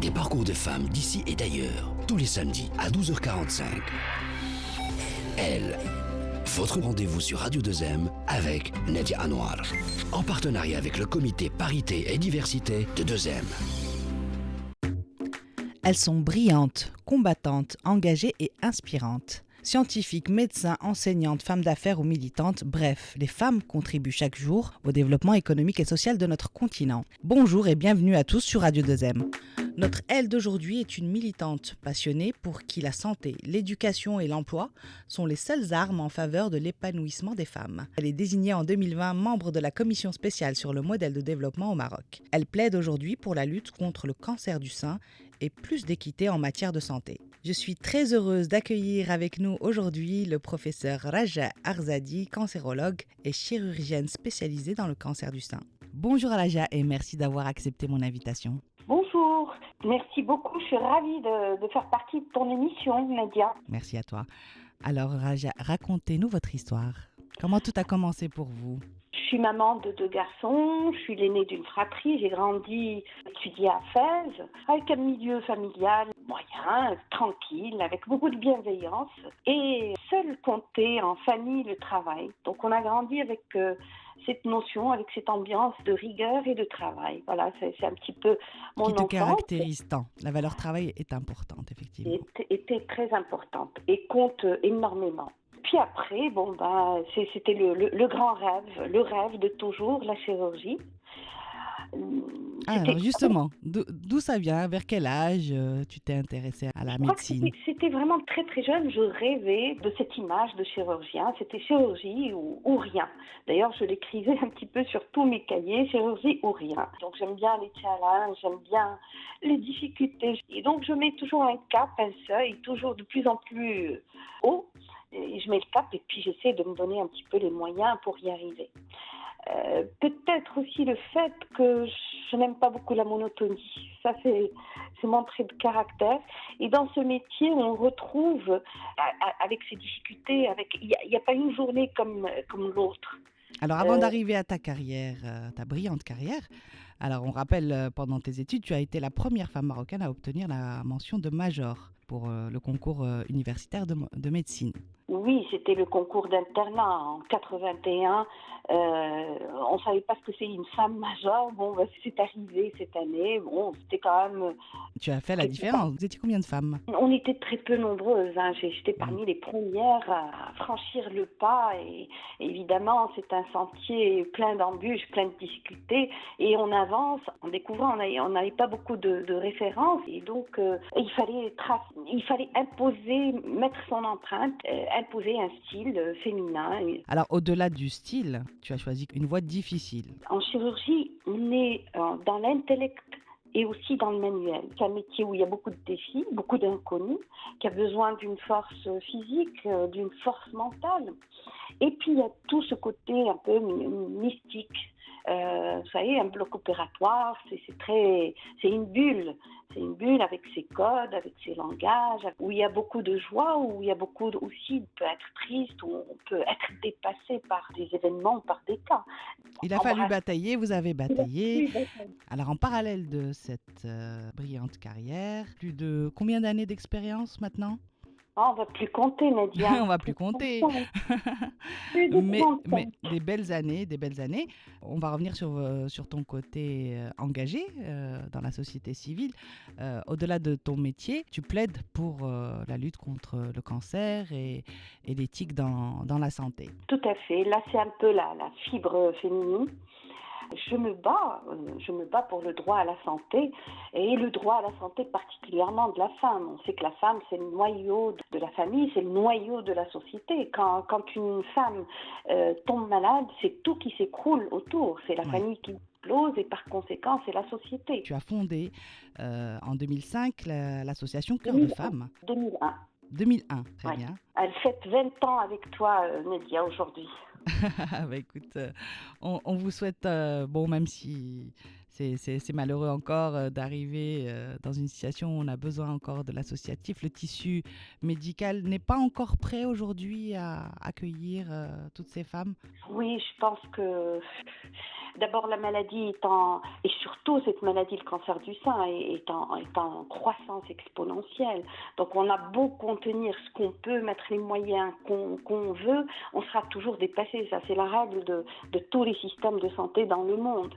Des parcours de femmes d'ici et d'ailleurs, tous les samedis à 12h45. Elle, votre rendez-vous sur Radio 2M avec Nadia Anwar, en partenariat avec le comité Parité et Diversité de 2M. Elles sont brillantes, combattantes, engagées et inspirantes. Scientifiques, médecins, enseignantes, femmes d'affaires ou militantes, bref, les femmes contribuent chaque jour au développement économique et social de notre continent. Bonjour et bienvenue à tous sur Radio 2M. Notre elle d'aujourd'hui est une militante passionnée pour qui la santé, l'éducation et l'emploi sont les seules armes en faveur de l'épanouissement des femmes. Elle est désignée en 2020 membre de la commission spéciale sur le modèle de développement au Maroc. Elle plaide aujourd'hui pour la lutte contre le cancer du sein et plus d'équité en matière de santé. Je suis très heureuse d'accueillir avec nous aujourd'hui le professeur Raja Arzadi, cancérologue et chirurgienne spécialisée dans le cancer du sein. Bonjour Raja et merci d'avoir accepté mon invitation. Bonjour, merci beaucoup, je suis ravie de faire partie de ton émission, Nadia. Merci à toi. Alors Raja, racontez-nous votre histoire. Comment tout a commencé pour vous ? Je suis maman de 2 garçons, je suis l'aînée d'une fratrie, j'ai grandi, étudié à Fès, avec un milieu familial moyen, tranquille, avec beaucoup de bienveillance, et seul comptait en famille le travail. Donc on a grandi avec cette notion, avec cette ambiance de rigueur et de travail. Voilà, c'est un petit peu mon enfance. Qui te caractérise tant. La valeur travail est importante, effectivement. Était très importante et compte énormément. Puis après, c'était le grand rêve, le rêve de toujours, la chirurgie. Alors justement, d'où ça vient ? Vers quel âge tu t'es intéressée à la médecine ? C'était vraiment très très jeune, je rêvais de cette image de chirurgien. C'était chirurgie ou rien. D'ailleurs, je l'écrivais un petit peu sur tous mes cahiers, chirurgie ou rien. Donc j'aime bien les challenges, j'aime bien les difficultés. Et donc je mets toujours un cap, un seuil, toujours de plus en plus haut. Et je mets le cap et puis j'essaie de me donner un petit peu les moyens pour y arriver. Peut-être aussi le fait que je n'aime pas beaucoup la monotonie. Ça, c'est mon trait de caractère. Et dans ce métier, on retrouve, avec ces difficultés, il n'y a pas une journée comme l'autre. Alors, avant d'arriver à ta carrière, ta brillante carrière, alors on rappelle, pendant tes études, tu as été la première femme marocaine à obtenir la mention de major pour le concours universitaire de médecine. Oui, c'était le concours d'internat en 81. On savait pas ce que c'est une femme majeure. C'est arrivé cette année. C'était quand même... Tu as fait la différence. Vous étiez combien de femmes ? On était très peu nombreuses. J'étais parmi les premières à franchir le pas. Et évidemment, c'est un sentier plein d'embûches, plein de difficultés. Et on avance en découvrant. On n'avait pas beaucoup de références. Et donc, il fallait imposer, mettre son empreinte, imposer un style féminin. Alors, au-delà du style, tu as choisi une voie difficile. En chirurgie, on est dans l'intellect et aussi dans le manuel. C'est un métier où il y a beaucoup de défis, beaucoup d'inconnus, qui a besoin d'une force physique, d'une force mentale. Et puis, il y a tout ce côté un peu mystique. Vous savez, un bloc opératoire, c'est une bulle. C'est une bulle avec ses codes, avec ses langages, où il y a beaucoup de joie, où il y a beaucoup aussi, on peut être triste, où on peut être dépassé par des événements, par des cas. Il a fallu batailler, vous avez bataillé. Alors, en parallèle de cette brillante carrière, plus de combien d'années d'expérience maintenant ? On va plus compter, Nadia. On va plus compter. mais des belles années. On va revenir sur ton côté engagé dans la société civile. Au-delà de ton métier, tu plaides pour la lutte contre le cancer et l'éthique dans la santé. Tout à fait. Là, c'est un peu la fibre féminine. Je me bats pour le droit à la santé et le droit à la santé particulièrement de la femme. On sait que la femme, c'est le noyau de la famille, c'est le noyau de la société. Quand une femme tombe malade, c'est tout qui s'écroule autour. C'est la famille qui explose et par conséquent, c'est la société. Tu as fondé en 2005 l'association Cœur de Femmes. 2001, très bien. Elle fête 20 ans avec toi, Nadia, aujourd'hui. Écoute, on vous souhaite, même si c'est malheureux encore d'arriver dans une situation où on a besoin encore de l'associatif. Le tissu médical n'est pas encore prêt aujourd'hui à accueillir toutes ces femmes. Oui, je pense que d'abord la maladie et surtout cette maladie, le cancer du sein, est en croissance exponentielle. Donc on a beau contenir ce qu'on peut, mettre les moyens qu'on veut, on sera toujours dépassé. Ça, c'est la règle de tous les systèmes de santé dans le monde.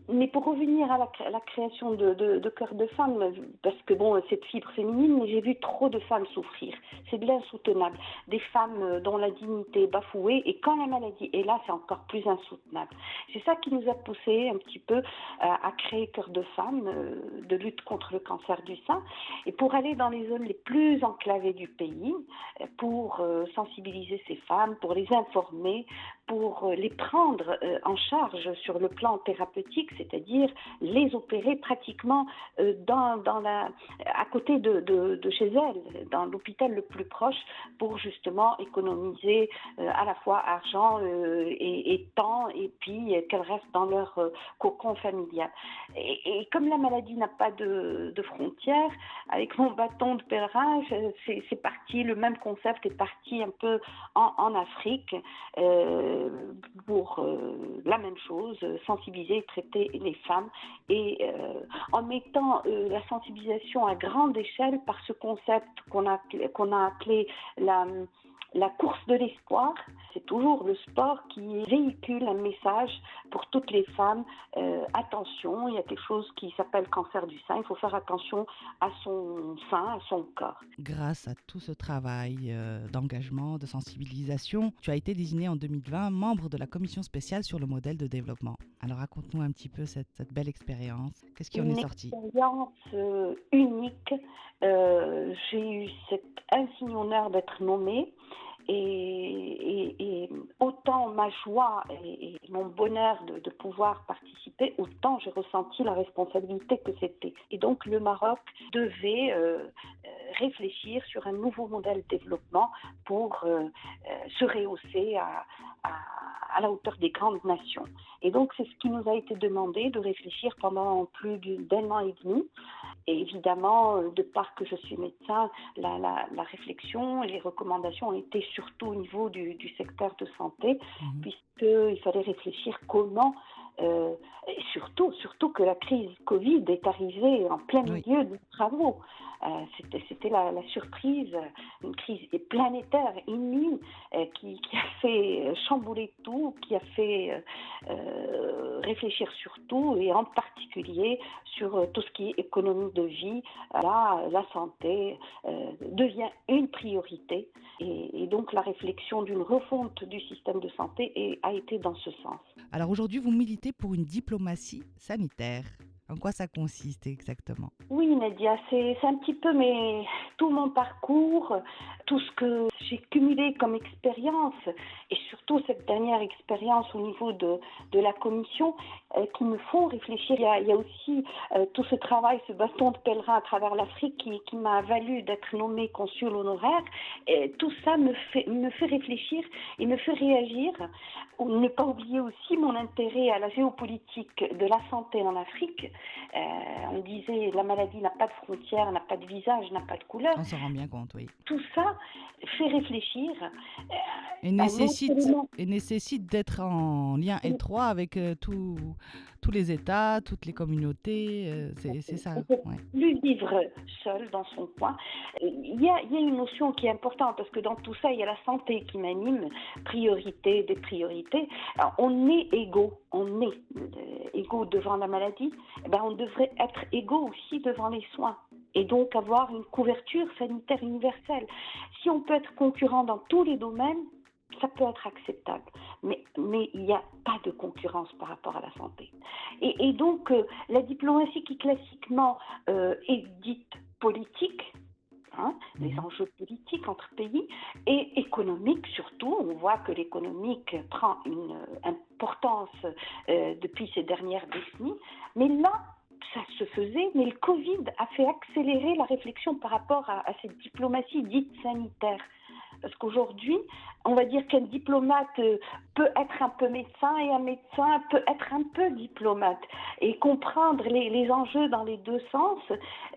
Mais pour revenir à la création de cœurs de femmes, parce que bon, cette fibre féminine, mais j'ai vu trop de femmes souffrir. C'est de l'insoutenable. Des femmes dont la dignité est bafouée, et quand la maladie est là, c'est encore plus insoutenable. C'est ça qui nous a poussé un petit peu à créer Cœur de femmes, de lutte contre le cancer du sein, et pour aller dans les zones les plus enclavées du pays, pour sensibiliser ces femmes, pour les informer, pour les prendre en charge sur le plan thérapeutique, c'est-à-dire les opérer pratiquement à côté de chez elles, dans l'hôpital le plus proche, pour justement économiser à la fois argent et temps, et puis qu'elles restent dans leur cocon familial. Et comme la maladie n'a pas de frontières, avec mon bâton de pèlerin, c'est parti, le même concept est parti un peu en Afrique, pour la même chose, sensibiliser et traiter les femmes, et en mettant la sensibilisation à grande échelle par ce concept qu'on a appelé la course de l'espoir. C'est toujours le sport qui véhicule un message pour toutes les femmes. Attention, il y a quelque chose qui s'appelle cancer du sein. Il faut faire attention à son sein, à son corps. Grâce à tout ce travail d'engagement, de sensibilisation, tu as été désignée en 2020 membre de la commission spéciale sur le modèle de développement. Alors raconte-nous un petit peu cette belle expérience. Qu'est-ce qui en est sorti ? Une expérience unique. J'ai eu cet insigne honneur d'être nommée. Et autant ma joie et mon bonheur de pouvoir participer, autant j'ai ressenti la responsabilité que c'était. Et donc le Maroc devait réfléchir sur un nouveau modèle de développement pour se rehausser à la hauteur des grandes nations. Et donc c'est ce qui nous a été demandé, de réfléchir pendant plus d'1 an et demi. Et évidemment, de part que je suis médecin, la réflexion et les recommandations ont été surtout au niveau du secteur de santé, puisqu'il fallait réfléchir comment, et surtout que la crise Covid est arrivée en plein milieu de travaux. C'était la surprise, une crise planétaire, inouïe, qui a fait chambouler tout, qui a fait réfléchir sur tout, et en particulier sur tout ce qui est économie de vie. Là, la santé devient une priorité, et donc la réflexion d'une refonte du système de santé a été dans ce sens. Alors aujourd'hui, vous militez pour une diplomatie sanitaire. En quoi ça consiste exactement ? Oui, Nadia, c'est un petit peu tout mon parcours, tout ce que j'ai cumulé comme expérience, et surtout cette dernière expérience au niveau de la commission, qui me font réfléchir. Il y a aussi tout ce travail, ce bâton de pèlerin à travers l'Afrique qui m'a valu d'être nommée consul honoraire. Et tout ça me fait réfléchir et me fait réagir. Ne pas oublier aussi mon intérêt à la géopolitique de la santé en Afrique. On disait la maladie n'a pas de frontières, n'a pas de visage, n'a pas de couleur. On s'en rend bien compte, oui. Tout ça fait réfléchir. Et nécessite d'être en lien étroit avec tous les États, toutes les communautés. C'est ça. On ne peut plus vivre seul dans son coin. Il y a une notion qui est importante, parce que dans tout ça, il y a la santé qui m'anime, priorité des priorités. Alors, on est égaux. On est égaux devant la maladie. On devrait être égaux aussi devant les soins, et donc avoir une couverture sanitaire universelle. Si on peut être concurrent dans tous les domaines, ça peut être acceptable, mais il n'y a pas de concurrence par rapport à la santé. Et donc, la diplomatie qui classiquement est dite politique, les enjeux politiques entre pays, et économiques surtout. On voit que l'économique prend une importance depuis ces dernières décennies, mais là, ça se faisait, mais le Covid a fait accélérer la réflexion par rapport à cette diplomatie dite sanitaire. Parce qu'aujourd'hui, on va dire qu'un diplomate peut être un peu médecin et un médecin peut être un peu diplomate et comprendre les enjeux dans les deux sens.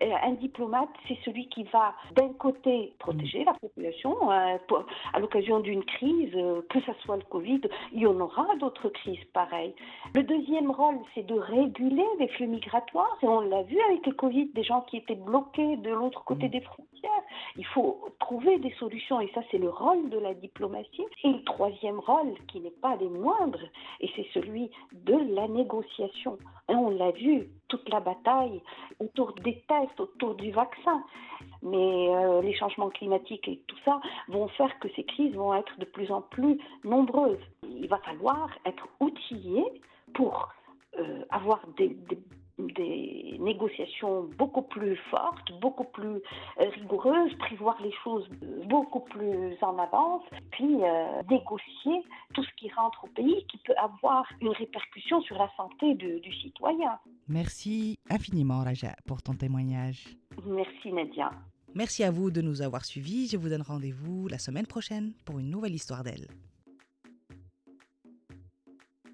Un diplomate, c'est celui qui va d'un côté protéger la population à l'occasion d'une crise, que ce soit le Covid, il y en aura d'autres crises pareilles. Le deuxième rôle, c'est de réguler les flux migratoires et on l'a vu avec le Covid, des gens qui étaient bloqués de l'autre côté des frontières. Il faut trouver des solutions et ça c'est le rôle de la diplomatie. Et le troisième rôle, qui n'est pas des moindres, et c'est celui de la négociation. Et on l'a vu, toute la bataille autour des tests, autour du vaccin. Mais les changements climatiques et tout ça vont faire que ces crises vont être de plus en plus nombreuses. Il va falloir être outillé pour avoir des négociations beaucoup plus fortes, beaucoup plus rigoureuses, prévoir les choses beaucoup plus en avance, puis négocier tout ce qui rentre au pays qui peut avoir une répercussion sur la santé du citoyen. Merci infiniment, Raja, pour ton témoignage. Merci Nadia. Merci à vous de nous avoir suivis. Je vous donne rendez-vous la semaine prochaine pour une nouvelle histoire d'elle.